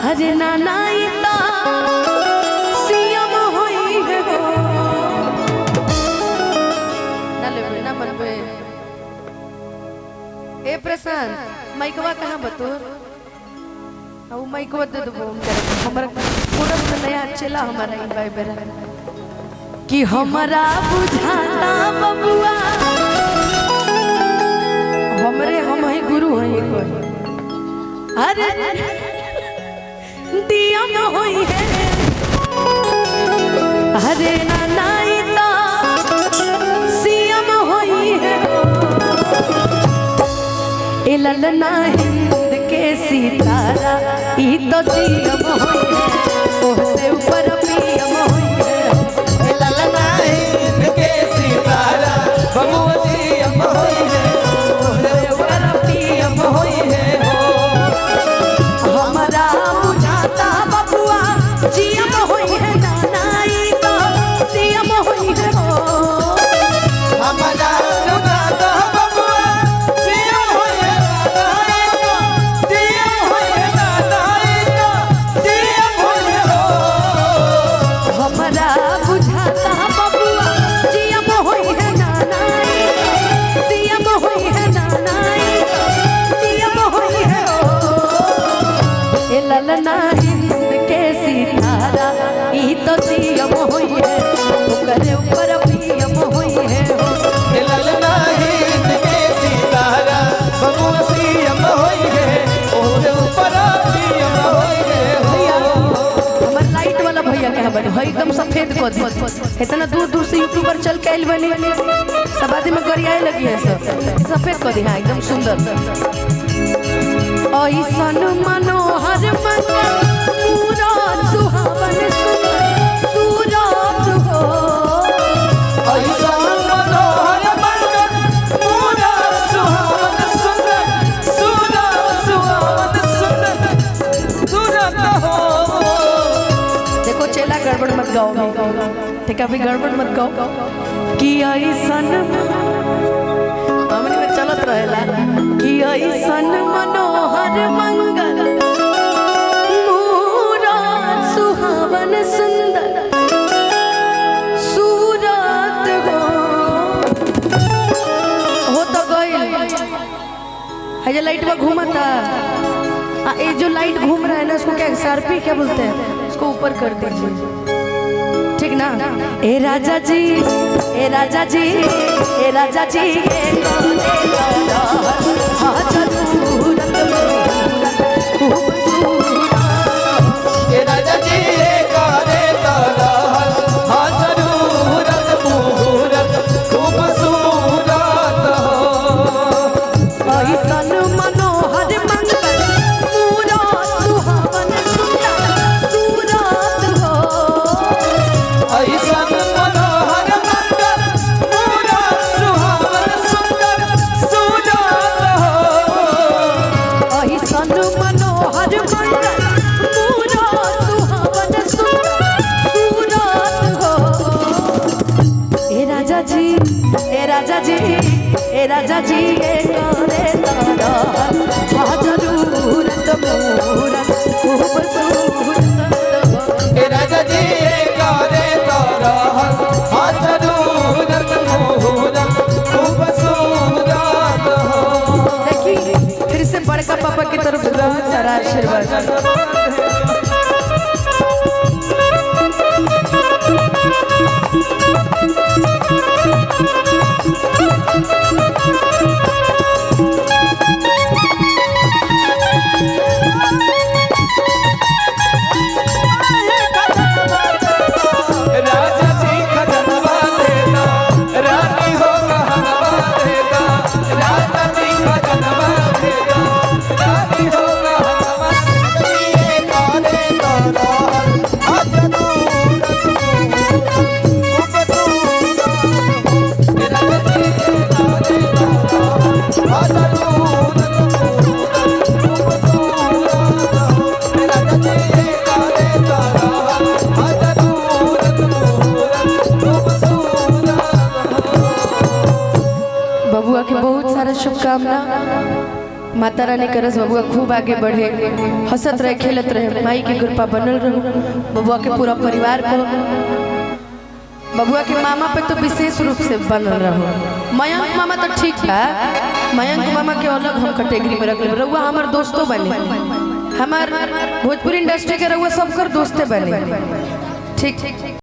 अरे नाना इता सीएम होई है गो ना लेबे ना मनबे। ए प्रशांत माइकवा कहाँ बतूर वो माइकवा दे दो हमरा पूरा नया चला हमारा इनवाई बेरा कि हमारा बुझाता बबुआ हमरे हम ही गुरु हैं कोई अरे दिया न होई है अरे नाना इता सीएम होई है ए ललना हिंद के सितारा ई तो सीएम होई है ओहसे ऊपर पीएम होई है ए ललना हिंद के सितारा बबुआ सीएम होई है ओहसे ऊपर पीएम होई है हमारा बुझाता बबुआ सीएम होई है नाना ई तो सीएम होई है हमारा बुझाता बबुआ सीएम होई है सीएम होई है नाना ई तो सीएम होई है हमारा बुझाता बबुआ सीएम होई है नाना ई सीएम होई है नाना ई सीएम होई है ए ललना हिंद के सितारा ई तो सीएम होई है ओकरे ऊपर पीएम होई है ए ललना हिंद के सितारा बबुआ सीएम होई है ओहसे ऊपर पीएम होई है हमर लाइट वाला भैया के बने है एकदम सफेद को दी इतना दूर दूर से यूट्यूबर चल के आइल बनी सब आदमी में गरियाए लगी है सब सफेद को दी हां एकदम सुंदर ऐसन मनोहर मंगल पूरा सुहावन सुंदर सूरत हो ऐसा मनोहर मंगल पूरा सुहावन सुंदर सुहावन सुंदर सूरत हो। देखो चेला गड़बड़ मत गाओ ठीक है अभी गड़बड़ मत गाओ कि ऐसन हमने में चलत रहेला कि ऐसन मनोहर मंगल मूरत सुहावन सुंदर सूरत हो तो गइल है ये लाइट में घूमता ये जो लाइट घूम रहा है ना उसको क्या एक्सआरपी क्या बोलते हैं उसको ऊपर कर दीजिए ठीक ना। ए राजा जी ए राजा जी ए राजा जी ए राजा जी करे तलहर हाँ जरूरत मुहूर्त खूबसूरत हो ऐसन मनोहर मंगल पूरा सुहावन सुंदर सूरत हो ऐसन मनोहर मंगल पूरा सुहावन सुंदर सूरत हो ऐसन मनोहर मंगल पूरा सुहावन सुंदर सूरत हो ए राजा जी ए राजा जी ए राजा जी ए करे तारा हाँ जरूरत मूरत खूबसूरत हो ए राजा जी करे तलहर हाँ जरूरत मुहूर्त खूबसूरत हो। देखिए फिर से बड़का पापा की तरफ से बहुत सारा आशीर्वाद राजा जी खजनवा देना रानी हो कहनवा देना राजा जी खजनवा देना रानी हो कहनवा देना माता रानी करस बबुआ खूब आगे बढ़े, हंसत रहे, खेलत रहे, माई की कृपा बनल रहो बबुआ के पूरा परिवार को। बबुआ के मामा पे तो विशेष रूप से बनल रहो। मयंक मामा तो ठीक है, मयंक मामा के अलग हम कैटेगरी में रख ले। रहुआ हमार दोस्तों बने, हमार भोजपुरी इंडस्ट्री के रहुआ सबकर दोस्ते बने। ठीक।